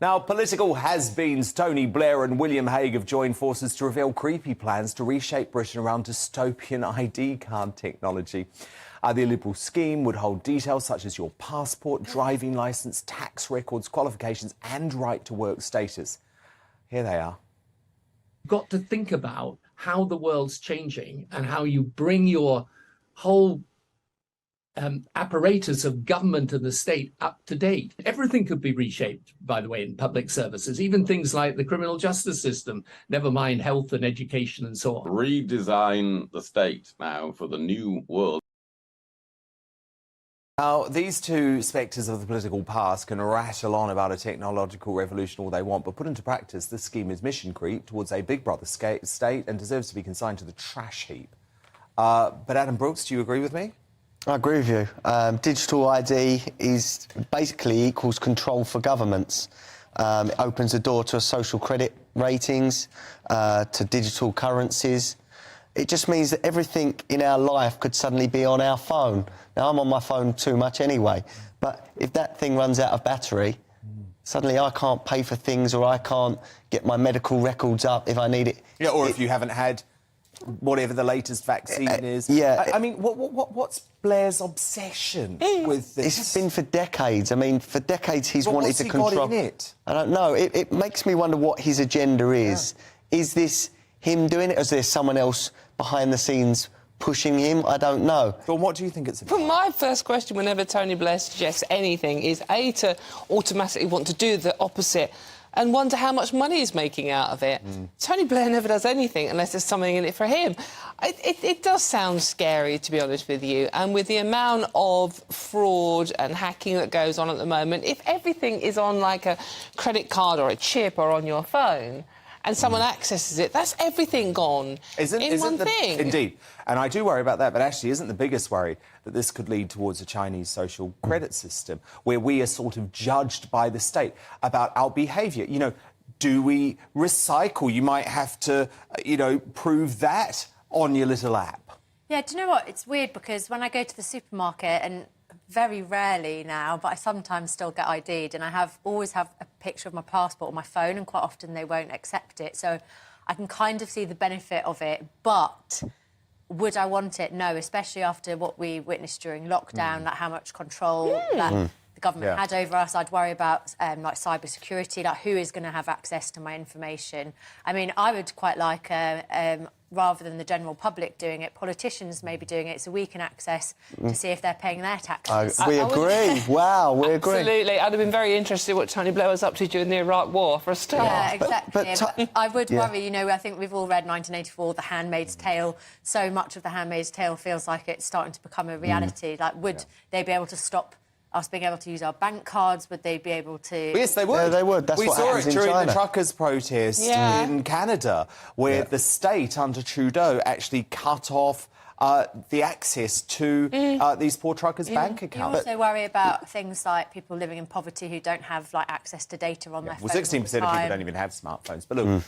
Now, political has-beens Tony Blair and William Hague have joined forces to reveal creepy plans to reshape Britain around dystopian ID card technology. The Liberal scheme would hold details such as your passport, driving licence, tax records, qualifications and right-to-work status. Here they are. Got to think about how the world's changing and how you bring your whole apparatus of government and the state up to date. Everything could be reshaped, by the way, in public services, even things like the criminal justice system, never mind health and education and so on. Redesign the state now for the new world. Now, these two spectres of the political past can rattle on about a technological revolution all they want, but put into practice, this scheme is mission creep towards a big brother state and deserves to be consigned to the trash heap. But Adam Brooks, do you agree with me? I agree with you. Digital ID is basically equals control for governments. It opens the door to social credit ratings, to digital currencies. It just means that everything in our life could suddenly be on our phone. Now, I'm on my phone too much anyway, but if that thing runs out of battery, suddenly I can't pay for things or I can't get my medical records up if I need it. Yeah, or if you haven't had whatever the latest vaccine is. Yeah. I mean, what's Blair's obsession with this? It's been for decades. I mean, for decades he's wanted to control. Got in it? I don't know. It makes me wonder what his agenda is. Yeah. Is this him doing it, or is there someone else behind the scenes pushing him? I don't know. But what do you think it's about? Well, my first question whenever Tony Blair suggests anything is, A, to automatically want to do the opposite and wonder how much money he's making out of it. Tony Blair never does anything unless there's something in it for him. It does sound scary, to be honest with you, and with the amount of fraud and hacking that goes on at the moment, if everything is on, like, a credit card or a chip or on your phone, and someone accesses it, that's everything gone in one thing. Indeed. And I do worry about that, but actually isn't the biggest worry that this could lead towards a Chinese social credit system where we are sort of judged by the state about our behaviour? You know, do we recycle? You might have to, you know, prove that on your little app. Yeah, do you know what? It's weird because when I go to the supermarket, and very rarely now, but I sometimes still get ID'd, and I always have a picture of my passport on my phone, and quite often they won't accept it. So I can kind of see the benefit of it, but would I want it? No, especially after what we witnessed during lockdown, like how much control that the government had over us. I'd worry about like cyber security, like who is going to have access to my information. I mean, I would quite like rather than the general public doing it, politicians maybe doing it so we can access to see if they're paying their taxes. We agree. Wow, we agree. Absolutely. I'd have been very interested in what Tony Blair was up to during the Iraq War, for a start. Yeah, exactly. But I would worry, you know, I think we've all read 1984, The Handmaid's Tale. So much of The Handmaid's Tale feels like it's starting to become a reality. Like, would they be able to stop us being able to use our bank cards? Would they be able to? Yes, they would. Yeah, they would. That's we what saw happens it during in China. the truckers' protest in Canada, where the state under Trudeau actually cut off the access to these poor truckers' bank accounts. You also worry about things like people living in poverty who don't have like access to data on their phone. Well, 16% of people don't even have smartphones. But look.